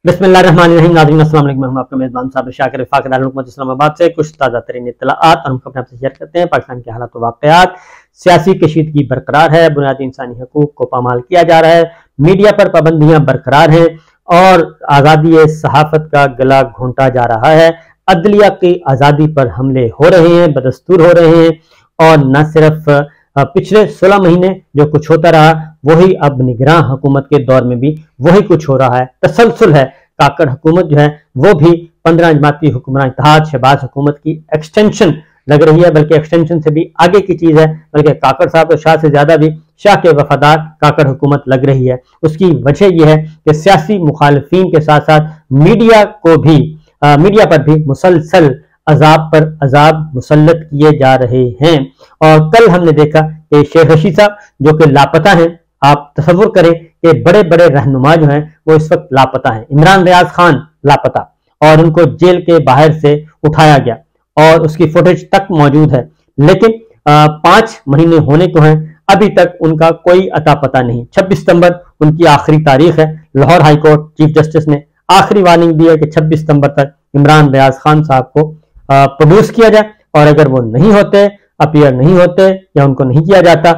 बिस्मिल्लाहिर्रहमानिर्रहीम। नाज़रीन अस्सलाम वालेकुम। मैं हूं आपका मेज़बान साबिर शाकिर वफाक दारुल इस्लामाबाद से कुछ ताज़ा तरीन इत्तलाआत और हम अपने आपसे शेयर करते हैं। पाकिस्तान के हालात व वाक़यात, सियासी कशीदगी बरकरार है, बुनियादी इंसानी हकूक़ को पामाल किया जा रहा है, मीडिया पर पाबंदियां बरकरार हैं और आज़ादी सहाफ़त का गला घोंटा जा रहा है। अदलिया की आज़ादी पर हमले हो रहे हैं, बदस्तूर हो रहे हैं और न सिर्फ पिछले 16 महीने जो कुछ होता रहा वही अब निगरान हुकूमत के दौर में भी वही कुछ हो रहा है। तसलसल है। काकड़ हुकूमत जो है वो भी 15 जमाती हुक्मरान इत्तेहाद शहबाज हुकूमत की एक्सटेंशन लग रही है, बल्कि एक्सटेंशन से भी आगे की चीज है। बल्कि काकड़ साहब तो शाह से ज्यादा भी शाह के वफादार काकड़ हुकूमत लग रही है। उसकी वजह यह है कि सियासी मुखालिफिन के साथ साथ मीडिया पर भी मुसलसल अजाब पर अजाब मुसल्लत किए जा रहे हैं। और कल हमने देखा कि शेख रशीद साहब जो कि लापता हैं, आप तसव्वुर करें कि बड़े बड़े रहनुमा जो हैं वो इस वक्त लापता हैं। इमरान रियाज खान लापता और उनको जेल के बाहर से उठाया गया और उसकी फुटेज तक मौजूद है, लेकिन 5 महीने होने को हैं, अभी तक उनका कोई अता पता नहीं। 26 सितंबर उनकी आखिरी तारीख है। लाहौर हाईकोर्ट चीफ जस्टिस ने आखिरी वार्निंग दी है कि 26 सितंबर तक इमरान रियाज खान साहब को प्रोड्यूस किया जाए और अगर वो नहीं होते, अपीयर नहीं होते या उनको नहीं किया जाता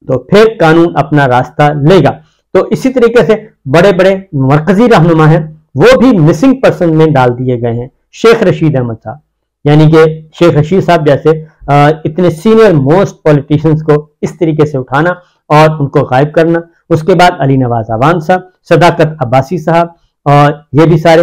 तो फिर कानून अपना रास्ता लेगा। तो इसी तरीके से बड़े बड़े मरकजी रहनुमा हैं वो भी मिसिंग पर्सन में डाल दिए गए हैं। शेख रशीद अहमद साहब, यानी कि शेख रशीद साहब जैसे इतने सीनियर मोस्ट पॉलिटिशियंस को इस तरीके से उठाना और उनको गायब करना। उसके बाद अली नवाज अवान साहब, सदाकत अब्बासी साहब, और ये भी सारे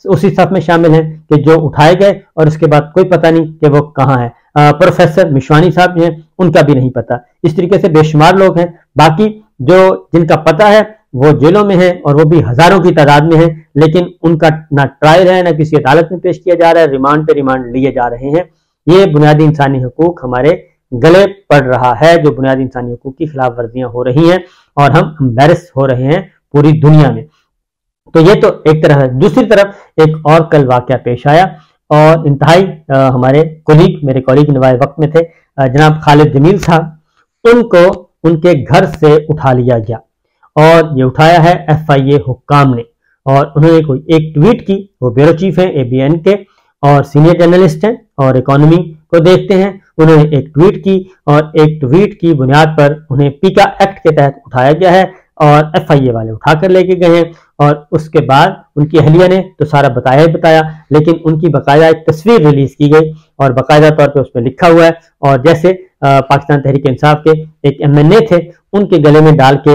उसी सफ में शामिल हैं कि जो उठाए गए और उसके बाद कोई पता नहीं कि वो कहाँ है। प्रोफेसर मिशवानी साहब जो हैं उनका भी नहीं पता। इस तरीके से बेशुमार लोग हैं। बाकी जो जिनका पता है वो जेलों में है और वो भी हजारों की तादाद में है, लेकिन उनका ना ट्रायल है ना किसी अदालत में पेश किया जा रहा है, रिमांड पे रिमांड लिए जा रहे हैं। ये बुनियादी इंसानी हकूक हमारे गले पड़ रहा है। जो बुनियादी इंसानी हकूक की खिलाफ वर्जियां हो रही हैं और हम एम्बेरस हो रहे हैं पूरी दुनिया में। तो ये तो एक तरफ है। दूसरी तरफ एक और कल वाकया पेश आया और इंतहाई मेरे कॉलीग नवाए वक्त में थे, जनाब खालिद जमील साहब, उनको उनके घर से उठा लिया गया और ये उठाया है FIA हुक्काम ने। और उन्होंने कोई एक ट्वीट की, वो ब्यूरो चीफ है ABN के और सीनियर जर्नलिस्ट हैं और इकोनॉमी को देखते हैं। उन्होंने एक ट्वीट की और एक ट्वीट की बुनियाद पर उन्हें पीका एक्ट के तहत उठाया गया है और FIA वाले उठाकर लेके गए हैं। और उसके बाद उनकी अहलिया ने तो सारा बताया, लेकिन उनकी बाकायदा एक तस्वीर रिलीज की गई और बाकायदा तौर पे उसमें लिखा हुआ है और जैसे पाकिस्तान तहरीक इंसाफ के एक MNA थे उनके गले में डाल के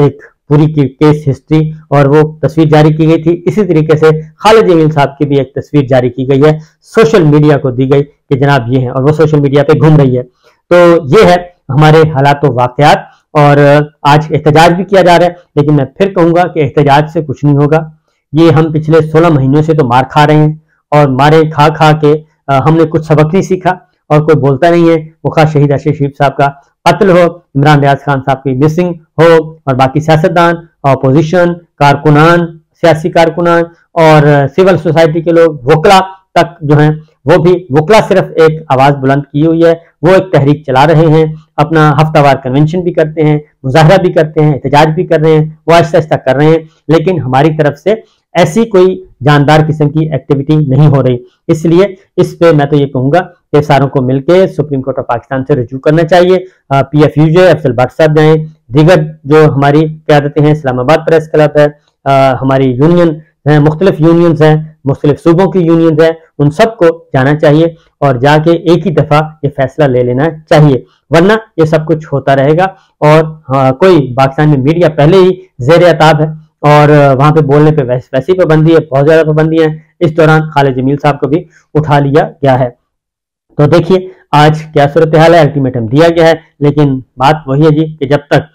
एक पूरी की केस हिस्ट्री और वो तस्वीर जारी की गई थी। इसी तरीके से खालिद जमील साहब की भी एक तस्वीर जारी की गई है, सोशल मीडिया को दी गई कि जनाब ये है, और वो सोशल मीडिया पे घूम रही है। तो ये है हमारे हालात व वाकयात। और आज एहतजाज भी किया जा रहा है, लेकिन मैं फिर कहूंगा कि एहतजाज से कुछ नहीं होगा। ये हम पिछले 16 महीनों से तो मार खा रहे हैं और मारे खा खा के हमने कुछ सबक नहीं सीखा और कोई बोलता नहीं है। वो खा शहीद अशरफ शरीफ साहब का कत्ल हो, इमरान रियाज खान साहब की मिसिंग हो और बाकी सियासतदान, अपोजिशन, कारकुनान, सियासी कारकुनान और सिविल सोसाइटी के लोग, वकला तक जो हैं वो भी, वकला सिर्फ एक आवाज बुलंद की हुई है, वो एक तहरीक चला रहे हैं, अपना हफ्तावार कन्वेंशन भी करते हैं, मुजाहरा भी करते हैं, एहतजाज भी कर रहे हैं, वो आहिस्ता आहिस्ता कर रहे हैं, लेकिन हमारी तरफ से ऐसी कोई जानदार किस्म की एक्टिविटी नहीं हो रही। इसलिए इस पे मैं तो ये कहूंगा कि सारों को मिलकर सुप्रीम कोर्ट ऑफ पाकिस्तान से रजू करना चाहिए। PFUJ अफजल भट्ट साहब जाएं, दीगर जो हमारी क़यादतें हैं, इस्लामाबाद प्रेस क्लब है, हमारी यूनियन है, मुख्तलिफ यूनियंस हैं, मुख्तलिफ सूबों की यूनियंस हैं, उन सबको जाना चाहिए और जाके एक ही दफा ये फैसला ले लेना चाहिए, वरना ये सब कुछ होता रहेगा। और कोई पाकिस्तान में मीडिया पहले ही ज़ेर अताब है और वहां पे बोलने पे वैसी पाबंदी है, बहुत ज्यादा पाबंदी है। इस दौरान खालिद जमील साहब को भी उठा लिया गया है। तो देखिए आज क्या सूरत हाल है। अल्टीमेटम दिया गया है, लेकिन बात वही है जी कि जब तक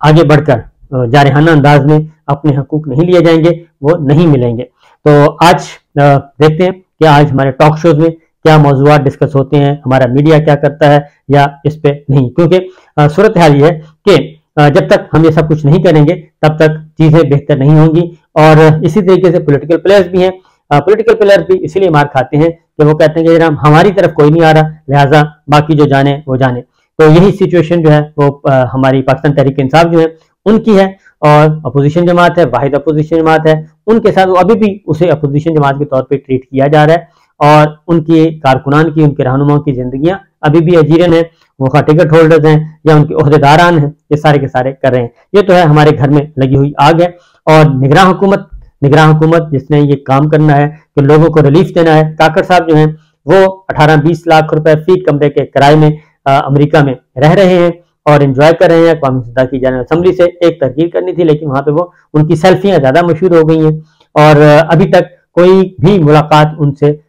आगे बढ़कर जारहाना अंदाज में अपने हकूक नहीं लिए जाएंगे वो नहीं मिलेंगे। तो आज देखते हैं कि आज हमारे टॉक शोज में क्या मौजूआत डिस्कस होते हैं, हमारा मीडिया क्या करता है या इस पे नहीं, क्योंकि सूरत हाल ये है कि जब तक हम ये सब कुछ नहीं करेंगे तब तक चीजें बेहतर नहीं होंगी। और इसी तरीके से पॉलिटिकल प्लेयर्स भी हैं, पॉलिटिकल प्लेयर्स भी इसीलिए मार खाते हैं कि वो कहते हैं कि जनाब हमारी तरफ कोई नहीं आ रहा, लिहाजा बाकी जो जाने वो जाने। तो यही सिचुएशन जो है वो हमारी पाकिस्तान तहरीक इंसाफ जो है उनकी है। और अपोजिशन जमात है, वाहिद अपोजिशन जमात है, उनके साथ वो अभी भी उसे अपोजिशन जमात के तौर पे ट्रीट किया जा रहा है और उनकी कारकुनान की, उनके रहनुमाओं की जिंदगियां अभी भी अजीरन है, वो खा टिकट होल्डर्स हैं या उनके ओहदेदारान हैं, ये सारे के सारे कर रहे हैं। ये तो है हमारे घर में लगी हुई आग है। और निगरान हुकूमत जिसने ये काम करना है कि लोगों को रिलीफ देना है, काकड़ साहब जो हैं वो 18-20 लाख रुपए फी कमरे के किराए में अमेरिका में रह रहे हैं और एंजॉय कर रहे हैं। अक़वाम मुत्तहिदा की जनरल असम्बली से एक तरकीब करनी थी, लेकिन वहां पे वो उनकी सेल्फियां ज्यादा मशहूर हो गई हैं और अभी तक कोई भी मुलाकात उनसे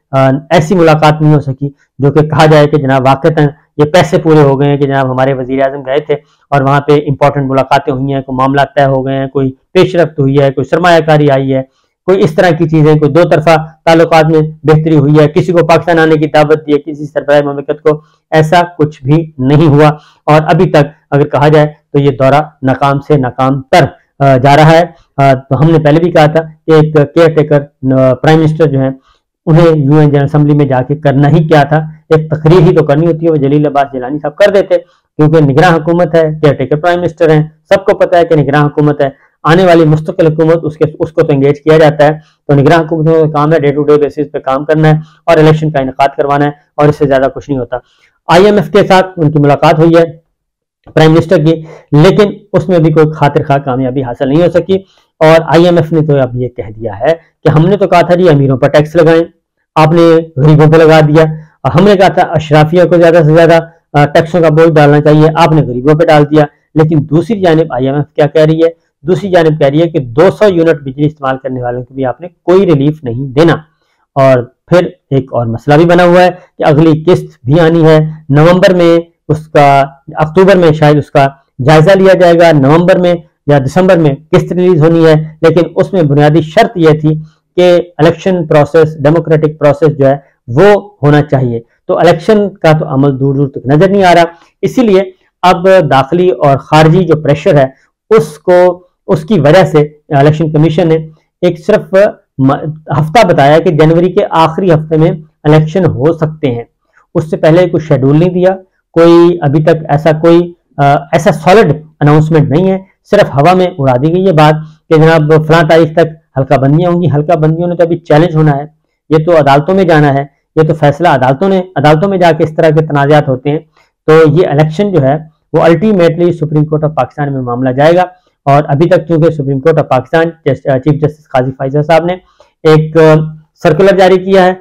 ऐसी मुलाकात नहीं हो सकी जो कि कहा जाए कि जनाब वाकई ये पैसे पूरे हो गए हैं कि जनाब हमारे वजीर आजम गए थे और वहां पे इंपॉर्टेंट मुलाकातें हुई हैं, कोई मामला तय हो गए हैं, कोई पेशरफ्त हुई है, कोई सरमायाकारी आई है, कोई इस तरह की चीजें, कोई दो तरफा ताल्लुकात में बेहतरी हुई है, किसी को पाकिस्तान आने की दावत दी है, किसी सरबराह ममलिकत को, ऐसा कुछ भी नहीं हुआ। और अभी तक अगर कहा जाए तो ये दौरा नाकाम से नाकाम तर जा रहा है। तो हमने पहले भी कहा था कि एक केयर टेकर प्राइम मिनिस्टर जो है उन्हें यूएन जनरल असेंबली में जाके करना ही क्या था, एक तकरीर ही तो करनी होती है। वो जलील अब्बास जिलानी साहब कर देते क्योंकि निगरान हुकूमत है, केयर टेकर प्राइम मिनिस्टर हैं, सबको पता है कि निगरान हुकूमत है, आने वाली मुस्तकिल हुकूमत उसको तो एंगेज किया जाता है। तो निगरान हुकूमत का काम है डे टू डे बेसिस पे काम करना है और इलेक्शन का इनेकाद करवाना है और इससे ज्यादा कुछ नहीं होता। IMF के साथ उनकी मुलाकात हुई है प्राइम मिनिस्टर की, लेकिन उसमें भी कोई खातिर खा कामयाबी हासिल नहीं हो सकी। और IMF ने तो अब ये कह दिया है कि हमने तो कहा था जी अमीरों पर टैक्स लगाएं, आपने गरीबों पर लगा दिया। हमने कहा था अशराफिया को ज्यादा से ज्यादा टैक्सों का बोझ डालना चाहिए, आपने गरीबों पर डाल दिया। लेकिन दूसरी जानिब IMF क्या कह रही है, दूसरी जानिब कह रही है कि 200 यूनिट बिजली इस्तेमाल करने वालों को भी आपने कोई रिलीफ नहीं देना। और फिर एक और मसला भी बना हुआ है कि अगली किस्त भी आनी है नवंबर में, उसका अक्टूबर में शायद उसका जायजा लिया जाएगा, नवंबर में या दिसंबर में किस्त रिलीज होनी है। लेकिन उसमें बुनियादी शर्त यह थी कि इलेक्शन प्रोसेस, डेमोक्रेटिक प्रोसेस जो है वो होना चाहिए। तो इलेक्शन का तो अमल दूर दूर तक नजर नहीं आ रहा। इसीलिए अब दाखिली और खारजी जो प्रेशर है उसकी वजह से इलेक्शन कमीशन ने एक सिर्फ हफ्ता बताया कि जनवरी के आखिरी हफ्ते में इलेक्शन हो सकते हैं, उससे पहले कोई शेड्यूल नहीं दिया। कोई अभी तक ऐसा सॉलिड अनाउंसमेंट नहीं है, सिर्फ हवा में उड़ा दी गई ये बात कि जनाब फलां तारीख तक हल्का बंदियां होंगी। हल्का बंदियों ने तो अभी चैलेंज होना है, ये तो अदालतों में जाना है, ये तो फैसला अदालतों में जाके इस तरह के तनाज़ात होते हैं। तो ये इलेक्शन जो है वो ultimately supreme court of Pakistan में मामला जाएगा। और अभी तक चूंकि supreme court of Pakistan chief justice Qazi Faez साहब ने एक सर्कुलर जारी किया है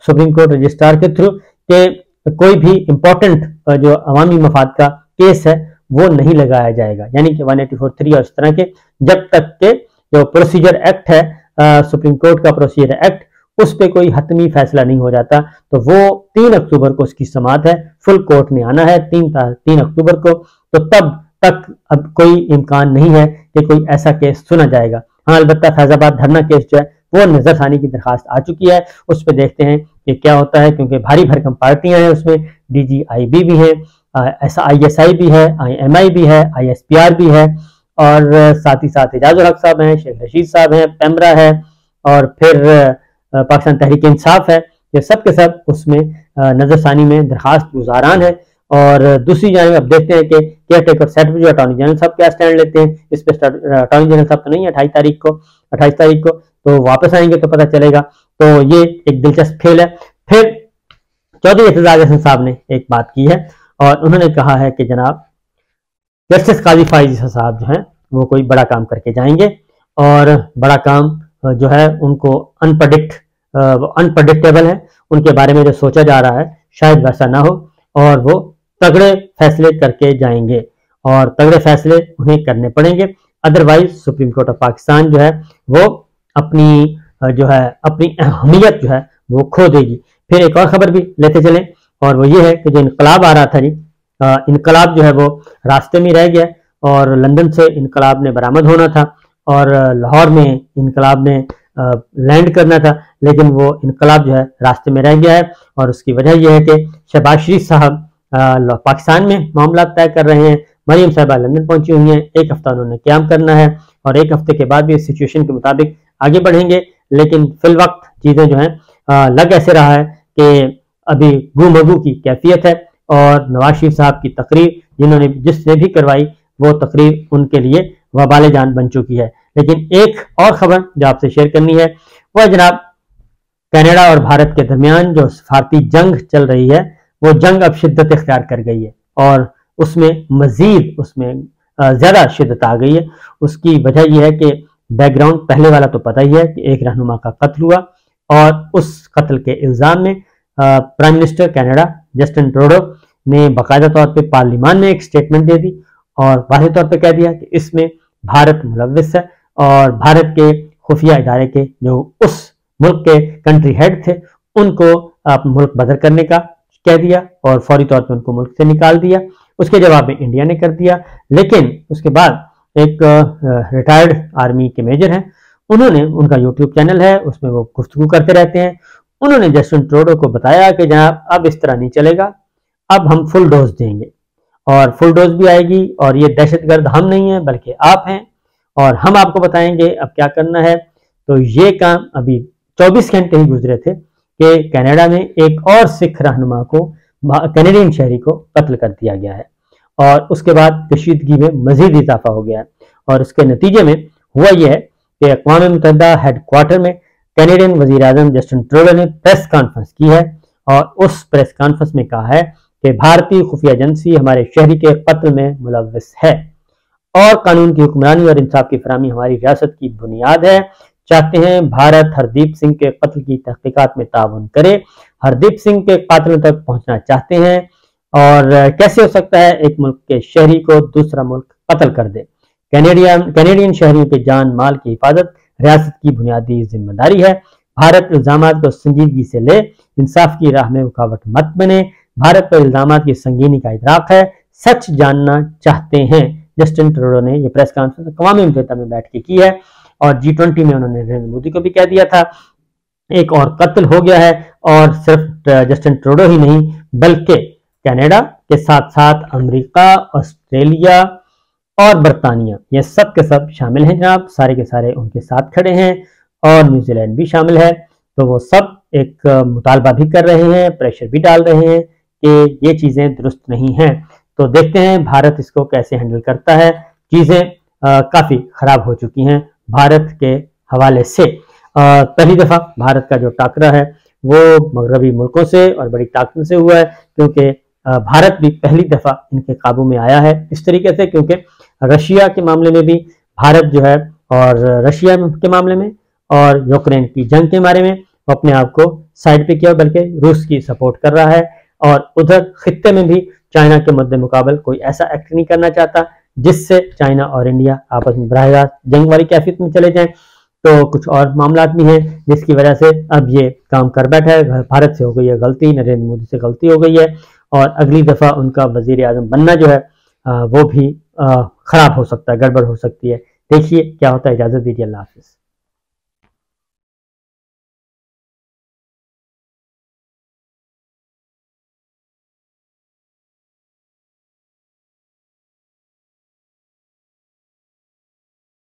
सुप्रीम कोर्ट रजिस्ट्रार के थ्रू कि कोई भी इंपॉर्टेंट जो अवामी मफाद का केस है वो नहीं लगाया जाएगा, यानी कि 184(3) और इस तरह के, जब तक के जो प्रोसीजर एक्ट है सुप्रीम कोर्ट का प्रोसीजर एक्ट, उस पर कोई हतमी फैसला नहीं हो जाता। तो वो 3 अक्टूबर को उसकी समाअत है, फुल कोर्ट ने आना है 3 अक्टूबर को। तो तब तक अब कोई इम्कान नहीं है कि कोई ऐसा केस सुना जाएगा। हाँ, अलबत्ता फैजाबाद धरना केस जो है वो नजरसानी की दरखास्त आ चुकी है, उस पर देखते हैं कि क्या होता है, क्योंकि भारी भरकम पार्टियां हैं उसमें, DGIB भी है, ISI भी है, IMI भी है, ISPR भी है और साथ ही साथ एजाजुल हक साहब हैं, शेख रशीद साहब हैं, पेमरा है और फिर पाकिस्तान तहरीक इंसाफ है। ये सब के सब उसमें नजरसानी में दरखास्त गुजारान है। और दूसरी जानिब अब देखते हैं कि केयर टेकर सेक्रेटरी जो अटॉर्नी जनरल साहब क्या स्टैंड लेते हैं इस पर। अटॉर्नी जनरल साहब तो नहीं है 28 तारीख को तो वापस आएंगे तो पता चलेगा। तो ये एक दिलचस्प खेल है। फिर चौधरी एतजाज हसन साहब ने एक बात की है और उन्होंने कहा है कि जनाब जस्टिस काजी फैजल साहब जो हैं वो कोई बड़ा काम करके जाएंगे और बड़ा काम जो है उनको अनप्रडिक्टेबल है, उनके बारे में जो सोचा जा रहा है शायद वैसा ना हो और वो तगड़े फैसले करके जाएंगे और तगड़े फैसले उन्हें करने पड़ेंगे। Otherwise supreme court of Pakistan जो है वो अपनी अहमियत जो है वो खो देगी। फिर एक और खबर भी लेते चलें और वो ये है कि जो इनकलाब आ रहा था जी, इनकलाब जो है वो रास्ते में रह गया और लंदन से इनकलाब ने बरामद होना था और लाहौर में इनकलाब ने लैंड करना था, लेकिन वो इनकलाब जो है रास्ते में रह गया है। और उसकी वजह यह है कि शहबाज शरीफ साहब पाकिस्तान में मामला तय कर रहे हैं, मरियम साहिबा लंदन पहुंची हुई हैं, एक हफ्ता उन्होंने क्याम करना है और एक हफ्ते के बाद भी इस सिचुएशन के मुताबिक आगे बढ़ेंगे। लेकिन फिल वक्त चीजें जो हैं लग ऐसे रहा है कि अभी गुमगू की कैफियत है और नवाज शरीफ साहब की तकरीर जिसने भी करवाई वो तकरीर उनके लिए वबाले जान बन चुकी है। लेकिन एक और खबर जो आपसे शेयर करनी है वह जनाब कनाडा और भारत के दरमियान जो सफारती जंग चल रही है वो जंग अब शिद्दत इख्तियार कर गई है और उसमें मजीद उसमें ज्यादा शिद्दत आ गई है। उसकी वजह यह है कि बैकग्राउंड पहले वाला तो पता ही है कि एक रहनुमा का कत्ल हुआ और उस कत्ल के इल्जाम में prime minister Canada Justin Trudeau ने बाकायदा तौर पे पार्लियामान में एक स्टेटमेंट दे दी और वाज़ेह तौर पे कह दिया कि इसमें भारत मुलव्विस है और भारत के खुफिया इदारे के जो उस मुल्क के कंट्री हेड थे उनको मुल्क बदर करने का कह दिया और फौरी तौर पर उनको मुल्क से निकाल दिया। उसके जवाब में इंडिया ने कर दिया। लेकिन उसके बाद एक रिटायर्ड आर्मी के मेजर हैं, उन्होंने उनका यूट्यूब चैनल है उसमें वो गुफ्तगू करते रहते हैं। उन्होंने जस्टिन ट्रूडो को बताया कि जनाब अब इस तरह नहीं चलेगा, अब हम फुल डोज देंगे और फुल डोज भी आएगी और ये दहशतगर्द हम नहीं है बल्कि आप हैं और हम आपको बताएंगे अब क्या करना है। तो ये काम अभी 24 घंटे ही गुजरे थे कि कनाडा में एक और सिख रहनुमा को कैनेडियन शहरी को कत्ल कर दिया गया है और उसके बाद कशीदगी में मजीद इजाफा हो गया है और उसके नतीजे में हुआ यह है कि अक़वाम मुत्तहिदा हेडक्वार्टर में कैनेडियन वज़ीर आज़म जस्टिन ट्रूडो ने प्रेस कॉन्फ्रेंस की है और उस प्रेस कॉन्फ्रेंस में कहा है कि भारतीय खुफिया एजेंसी हमारे शहरी के कत्ल में मुलव्विस है और कानून की हुक्मरानी और इंसाफ की फराहमी हमारी रियासत की बुनियाद है। चाहते हैं भारत हरदीप सिंह के कत्ल की तहकीकात में ताउन करे, हरदीप सिंह के कातिलों तक पहुंचना चाहते हैं और कैसे हो सकता है एक मुल्क के शहरी को दूसरा मुल्क कत्ल कर दे। कैनेडियन शहरियों के जान माल की हिफाजत रियासत की बुनियादी जिम्मेदारी है। भारत इल्जामात को संजीदगी से ले, इंसाफ की राह में रुकावट मत बने। भारत पर इल्जामात की संगीनी का इदराक है, सच जानना चाहते हैं। जस्टिन ट्रूडो ने यह प्रेस कॉन्फ्रेंस अक़वाम मुत्तहिदा में बैठ के की है और G20 में उन्होंने नरेंद्र मोदी को भी कह दिया था एक और कत्ल हो गया है और सिर्फ जस्टिन ट्रूडो ही नहीं बल्कि कनाडा के साथ साथ अमेरिका, ऑस्ट्रेलिया और बरतानिया ये सब के सब शामिल हैं जनाब, सारे के सारे उनके साथ खड़े हैं और न्यूजीलैंड भी शामिल है। तो वो सब एक मुतालबा भी कर रहे हैं, प्रेशर भी डाल रहे हैं कि ये चीज़ें दुरुस्त नहीं हैं। तो देखते हैं भारत इसको कैसे हैंडल करता है। चीज़ें काफ़ी ख़राब हो चुकी हैं भारत के हवाले से। पहली दफ़ा भारत का जो टाकरा है वो मगरबी मुल्कों से और बड़ी ताकत से हुआ है क्योंकि भारत भी पहली दफ़ा इनके काबू में आया है इस तरीके से, क्योंकि रशिया के मामले में भी भारत जो है और रशिया के मामले में और यूक्रेन की जंग के बारे में वो अपने आप को साइड पे किया बल्कि रूस की सपोर्ट कर रहा है और उधर खित्ते में भी चाइना के मद्दे मुकाबल कोई ऐसा एक्ट नहीं करना चाहता जिससे चाइना और इंडिया आपस में बराह रास्त जंग वाली कैफियत में चले जाएं। तो कुछ और मामला भी हैं जिसकी वजह से अब ये काम कर बैठा है। भारत से हो गई है गलती, नरेंद्र मोदी से गलती हो गई है और अगली दफ़ा उनका वजीर आज़म बनना जो है वो भी खराब हो सकता है, गड़बड़ हो सकती है। देखिए क्या होता है। इजाज़त दीजिए, अल्लाह हाफ़िज़।